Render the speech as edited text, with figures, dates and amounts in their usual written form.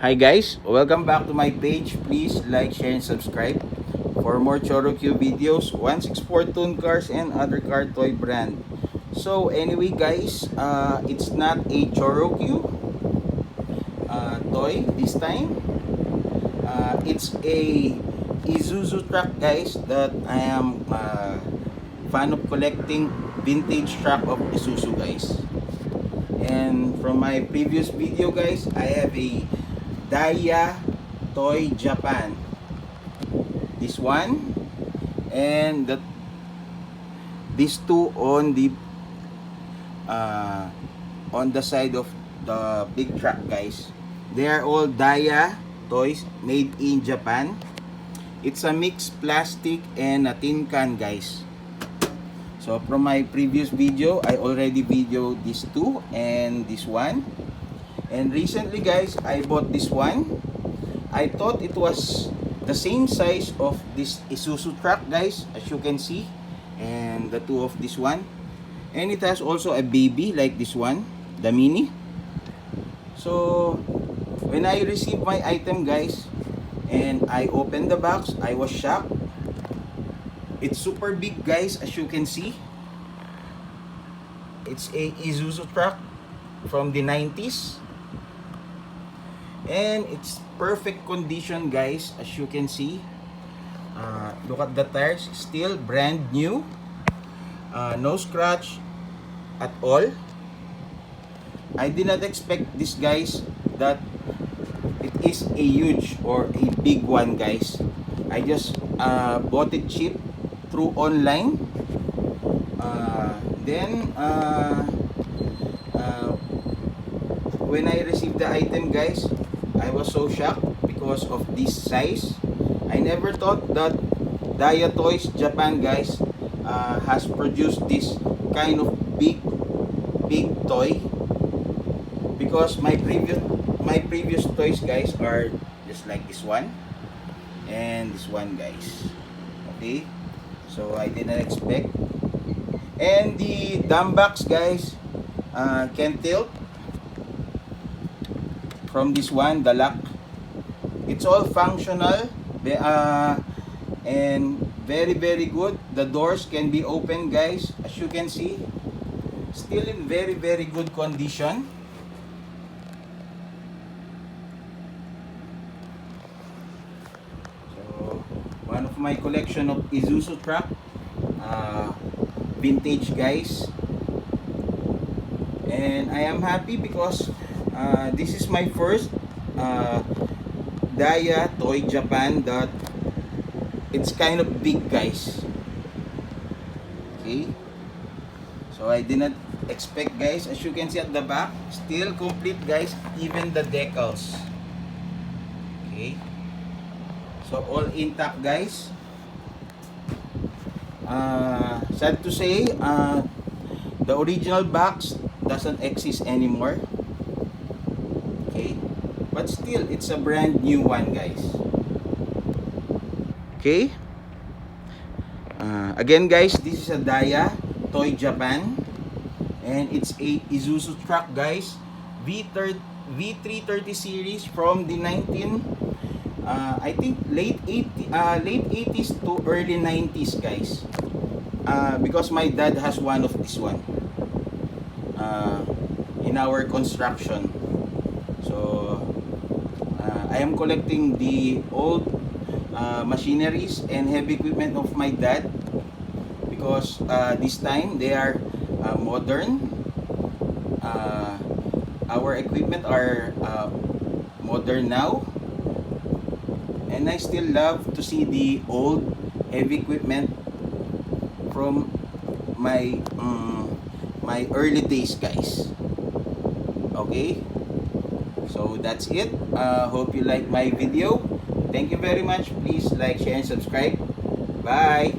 Hi guys, welcome back to my page. Please like, share, and subscribe for more Chorokyu videos, 164 Toon Cars and other car toy brand. So anyway guys, it's not a Chorokyu toy this time. It's a Isuzu truck guys that I am fan of collecting vintage truck of Isuzu guys. And from my previous video guys, I have a Daya Toy Japan. This one and these two on the side of the big truck guys. They are all Daya toys made in Japan. It's a mixed plastic and a tin can guys. So from my previous video, I already videoed these two and this one. And recently guys, I bought this one. I thought it was the same size of this Isuzu truck guys, as you can see. And the two of this one. And it has also a baby like this one, the Mini. So when I received my item guys, and I opened the box, I was shocked. It's super big guys, as you can see. It's a Isuzu truck from the 90s. And it's perfect condition guys, as you can see. Look at the tires, still brand new. No scratch at all. I did not expect this guys that it is a huge or a big one guys. I just bought it cheap through online. Then when I received the item guys, I was so shocked because of this size. I never thought that Daya Toys Japan guys has produced this kind of big toy, because my previous toys guys are just like this one and this one guys. Okay, so I didn't expect. And the dumb box guys can tilt from this one, the lock. It's all functional and very good. The doors can be open guys, as you can see. Still in very good condition. So one of my collection of Isuzu truck, vintage guys. And I am happy because this is my first Daya Toy Japan that it's kind of big guys. Okay, so I did not expect guys, as you can see at the back, still complete guys, even the decals. Okay, so all intact guys. Sad to say, the original box doesn't exist anymore. Okay, but still it's a brand new one guys. Okay, again guys, this is a Daya Toy Japan, and it's a Isuzu truck guys, V330 series from the I think late 80s to early 90s guys. Because my dad has one of this one in our construction. So I am collecting the old machineries and heavy equipment of my dad, because this time they are modern. Our equipment are modern now, and I still love to see the old heavy equipment from my my early days guys. Okay, so that's it. Hope you like my video. Thank you very much. Please like, share, and subscribe. Bye.